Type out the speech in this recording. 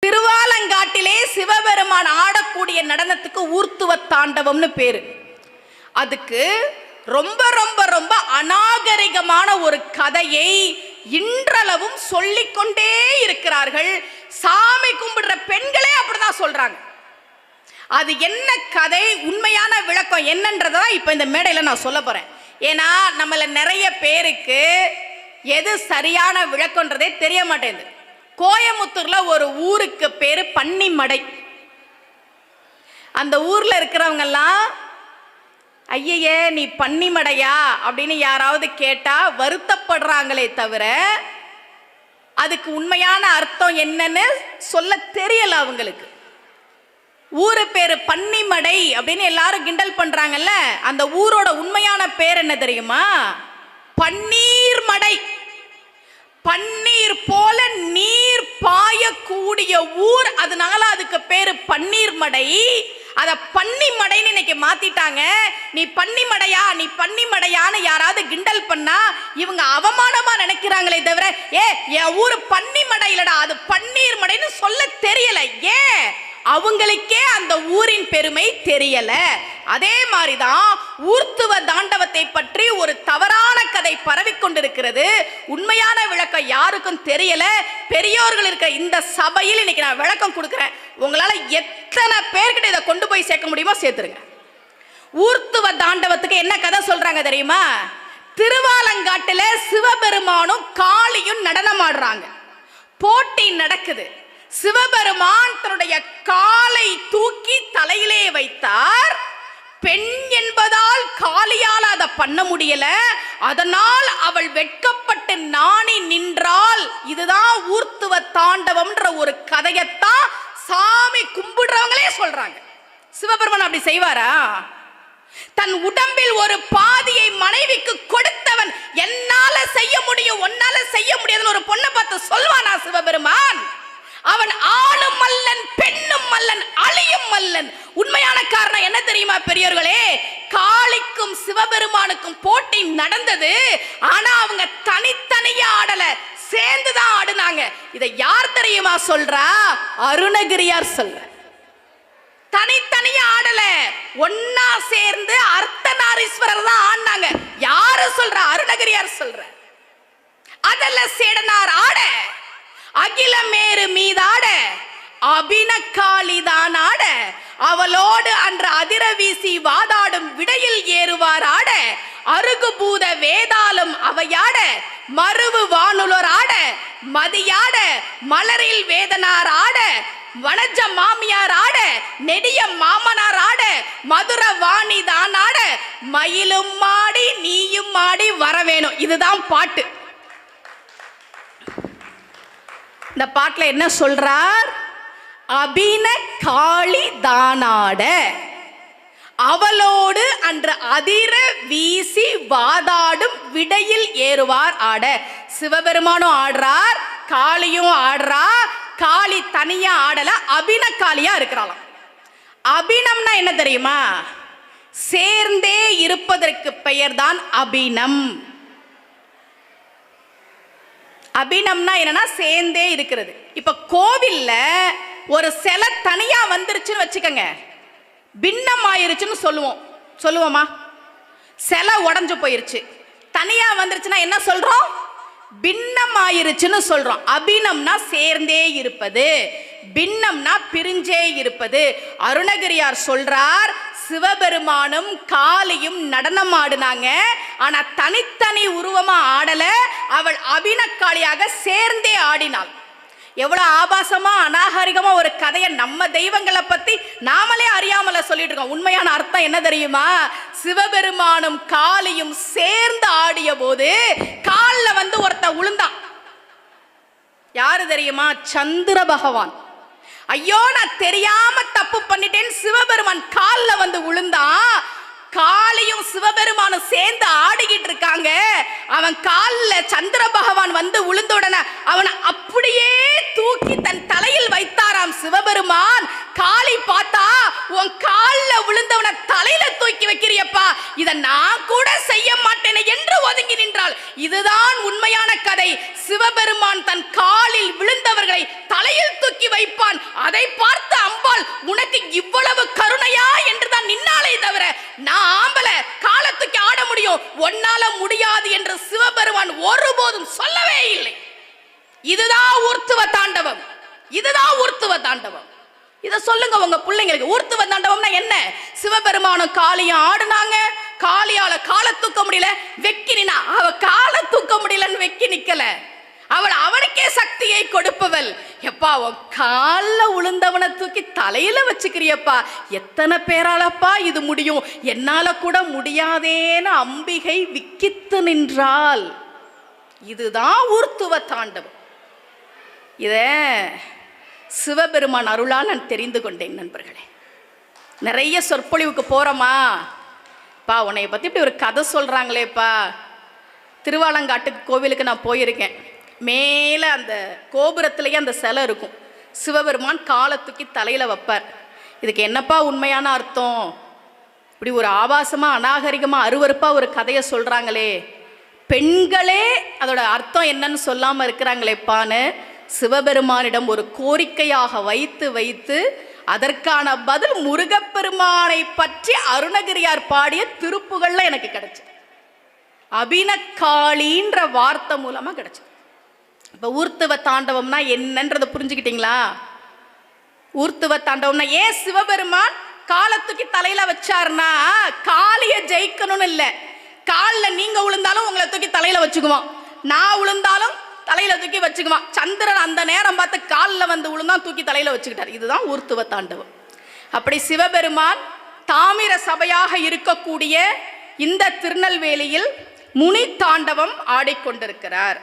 திருவாலங்காட்டிலே சிவபெருமான் ஆடக்கூடிய நடனத்துக்கு ஊர்த்துவ தாண்டவம்னு பேரு. அதுக்கு ரொம்ப ரொம்ப ரொம்ப அநாகரிகமான ஒரு கதையை இன்றளவும் சொல்லிக்கொண்டே இருக்கிறார்கள். சாமி கும்பிடுற பெண்களே அப்படிதான் சொல்றாங்க. அது என்ன கதை, உண்மையான விளக்கம் என்னன்றதான் இப்ப இந்த மேடையில நான் சொல்ல போறேன். ஏன்னா நம்மள நிறைய பேருக்கு எது சரியான விளக்கம்ன்றதே தெரிய மாட்டேங்குது. கோயமுத்தூர்ல ஒரு ஊருக்கு பேரு பன்னிமடை. அந்த ஊர்ல இருக்கிறவங்க எல்லாம் ஐயே நீ பன்னிமடையா அப்படின்னு யாராவது கேட்டா வருத்தப்படுறாங்களே தவிர அதுக்கு உண்மையான அர்த்தம் என்னன்னு சொல்ல தெரியல அவங்களுக்கு. ஊரு பேரு பன்னிமடை அப்படின்னு எல்லாரும் கிண்டல் பண்றாங்கல்ல, அந்த ஊரோட உண்மையான பேர் என்ன தெரியுமா? பன்னீர் மடை. பன்னீர் போல நீர் பாயக்கூடிய ஊர், அதனால அதுக்கு பேரு பன்னீர் மடை. அத பன்னிமடைன்னு இன்னைக்கு மாத்திட்டாங்க. நீ பன்னிமடையா நீ பன்னிமடையான்னு யாராவது கிண்டல் பண்ணா இவங்க அவமானமா நினைக்கிறாங்களே தவிர என் ஊரு பன்னிமடை இல்லடா, அது பன்னீர் மடைன்னு சொல்ல தெரியல. ஏன்? அவங்களுக்கே அந்த ஊரின் பெருமை தெரியல. அதே மாதிரிதான் ஊர்த்துவ தாண்டவத்தை பற்றி ஒரு தவறான கதை பரவிக்கொண்டிருக்கிறது. உண்மையான விளக்கம் யாருக்கும் தெரியல. பெரியோர்கள் இருக்க இந்த சபையில் இன்னைக்கு நான் விளக்கம் கொடுக்கிறேன். உங்களால எத்தனை பேர்கிட்ட இதை கொண்டு போய் சேர்க்க முடியுமோ சேர்த்துருங்க. ஊர்த்துவ தாண்டவத்துக்கு என்ன கதை சொல்றாங்க தெரியுமா? திருவாலங்காட்டுல சிவபெருமானும் காளியும் நடனம் ஆடுறாங்க. போட்டி நடக்குது. சிவபெருமான் தன்னுடைய காலை தூக்கி தலையிலே வைத்தார். பெண் என்பதால் காளியால் அதை பண்ண முடியல. அதனால் அவள் வெட்கப்பட்டு நாணி நின்றாள். இதுதான் ஊர்த்துவ தாண்டவம்ன்ற ஒரு கதையத்தான் சாமி கும்பிடுறவங்களே சொல்றாங்க. சிவபெருமான் அப்படி செய்வாரா? தன் உடம்பில் ஒரு பாதியை மனைவிக்கு கொடுத்தவன் என்னால செய்ய முடியும் உன்னால செய்ய முடியாதுன்னு ஒரு பொண்ணை பார்த்து சொல்வானா சிவபெருமான்? அவன் ஆணும் மல்லன் பெண்ணும் மல்லன் அழியும் மல்லன். உண்மையான காரணம் என்ன தெரியுமா பெரியோர்களே? காளிக்கும் சிவபெருமானுக்கும் போட்டி நடந்தது. ஆனா அவங்க தனித்தனியா ஆடல, சேர்ந்துதான் ஆடுனாங்க. இதை யார் தெரியுமா சொல்றா? அருணகிரியார் சொல்ற. தனித்தனியா ஆடல, ஒன்னா சேர்ந்து அர்த்தநாரீஸ்வரர் தான் ஆடினாங்க. யாரு சொல்ற? அருணகிரியார் சொல்ற. அதல்ல சேடனார் ஆட, அகிலமேரு மீதாட, அபினக்காளிதான் ஆட, அவளோடு அன்று அதிர வீசி வாதாடும் விடையில் ஏறுவார் ஆட, அருகுபூத வேதாளம் அவையாட, மருவு வானுலர் ஆட, மதியாட, மலரில் வேதனார் ஆட, வனஜ மாமியார் ஆட, நெடிய மாமனார் ஆட, மதுர வாணி தான் ஆட, மயிலும் மாடி நீயும் மாடி வரவேணும். இதுதான் பாட்டு. இந்த பாட்டுல என்ன சொல்றார்? அபின காளி தானாட, அவளோடு அன்று அதிர வீசி வாதாடும் விடையில் ஏறுவார் ஆட. சிவபெருமானும் ஆடுறார், காளியும் ஆடுறா. காளி தனியா ஆடல, அபின காளியா இருக்கிறாளாம். அபினம்னா என்ன தெரியுமா? சேர்ந்தே இருப்பதற்கு பெயர் தான் அபினம். அபினம்னா என்னன்னா சேர்ந்தே இருக்கிறது. இப்ப கோவில்ல ஒரு சிலை தனியா வந்துருச்சுன்னு வச்சுக்கோங்க, பின்னம் ஆயிருச்சுன்னு சொல்லுவோமா? சிலை உடஞ்சு போயிருச்சு, தனியா வந்துருச்சுன்னா என்ன சொல்றோம்? பின்னம் ஆயிருச்சுன்னு சொல்றோம். அபினம்னா சேர்ந்தே இருப்பது, பின்னம்னா பிரிஞ்சே இருப்பது. அருணகிரியார் சொல்றார், சிவபெருமானும் காளியும் நடனம் ஆடுனாங்க. ஆனா தனித்தனி உருவமா ஆடல, அவள் அபினக்காளியாக சேர்ந்தே ஆடினாள். எவ்வளவு ஆபாசமா அநாகரிகமா ஒரு கதையை நம்ம தெய்வங்களை பத்தி நாமளே அறியாமல சொல்லிட்டு இருக்கோம். உண்மையான அர்த்தம் என்ன தெரியுமா? சிவபெருமானும் காளியும் சேர்ந்து ஆடிய போது கால்ல வந்து ஒருத்த உளுந்தான். யாரு தெரியுமா? சந்திர பகவான். ஐயோ நான் தெரியாம தப்பு பண்ணிட்டேன் சிவபெருமான் கால்ல வந்து விழுந்தான். காளியும் சிவபெருமானும் சேர்ந்து ஆடிக்கிட்டு இருக்காங்க. அவன் கால்ல சந்திர பகவான் வந்து விழுந்த உடனே அவனை அப்படியே தூக்கி தன் தலையில் வைத்தாராம் சிவபெருமான். காளி பார்த்தா, உன் கால்ல விழுந்தவனை தலையில தூக்கி வைக்கிறியப்பா, இதை நான் கூட செய்ய மாட்டேன் என்று ஒதுங்கி நின்றாள். இதுதான் உண்மையான கதை. சிவபெருமான் தன் காலில் விழுந்தவர்களை தலையில் தூக்கி வைப்பான். இதுதான் ஊர்த்துவ தாண்டவம், இதுதான் ஊர்த்துவ தாண்டவம். இத சொல்லுங்க உங்க பிள்ளைங்களுக்கு. ஊர்த்துவ தாண்டவம்னா என்ன? சிவபெருமானும் காளியும் ஆடுனாங்க, காளியால காலை தூக்க முடியல, வெக்கினா அவ காலை தூக்க முடியலன்னு வெக்கி நிக்கல, அவள் அவனுக்கே சக்தியை கொடுப்பவள். எப்பா உன் கால உளுந்தவனை தூக்கி தலையில வச்சுக்கிறியப்பா, எத்தனை பேராலப்பா இது முடியும், என்னால கூட முடியாதேன்னு அம்பிகை விக்கித்து நின்றாள். இதுதான் ஊர்த்துவ தாண்டவம். இத சிவபெருமான் அருளால் நான் தெரிந்து கொண்டேன் நண்பர்களே. நிறைய சொற்பொழிவுக்கு போறோமா, பா உன்னைய பத்தி இப்படி ஒரு கதை சொல்றாங்களேப்பா. திருவாலங்காட்டுக்கு கோவிலுக்கு நான் போயிருக்கேன். மேலே அந்த கோபுரத்திலேயே அந்த சிலை இருக்கும். சிவபெருமான் காலை தூக்கி தலையில் வைப்பார். இதுக்கு என்னப்பா உண்மையான அர்த்தம்? இப்படி ஒரு ஆபாசமாக அநாகரிகமாக அருவருப்பாக ஒரு கதையை சொல்கிறாங்களே, பெண்களே அதோட அர்த்தம் என்னன்னு சொல்லாமல் இருக்கிறாங்களேப்பான்னு சிவபெருமானிடம் ஒரு கோரிக்கையாக வைத்து வைத்து அதற்கான பதில் முருகப்பெருமானை பற்றி அருணகிரியார் பாடிய திருப்புகள்ல எனக்கு கிடைச்சு, அபினகாளின்ற வார்த்தை மூலமா கிடைச்சு. இப்ப ஊர்த்துவ தாண்டவம்னா என்னன்றத புரிஞ்சுக்கிட்டீங்களா? ஊர்த்துவ தாண்டவம்னா ஏன் சிவபெருமான் காலத்துக்கு தலையில வச்சாருன்னா, காளிய ஜெயிக்கணும்னு இல்லை. காலில் நீங்க விழுந்தாலும் உங்களை தூக்கி தலையில வச்சுக்குவோம், நான் விழுந்தாலும் தலையில தூக்கி வச்சுக்குவான். சந்திரன் அந்த நேரம் பார்த்து காலில் வந்து விழுந்தான், தூக்கி தலையில வச்சுக்கிட்டார். இதுதான் ஊர்த்துவ தாண்டவம். அப்படி சிவபெருமான் தாமிர சபையாக இருக்கக்கூடிய இந்த திருநெல்வேலியில் முனி தாண்டவம் ஆடிக்கொண்டிருக்கிறார்.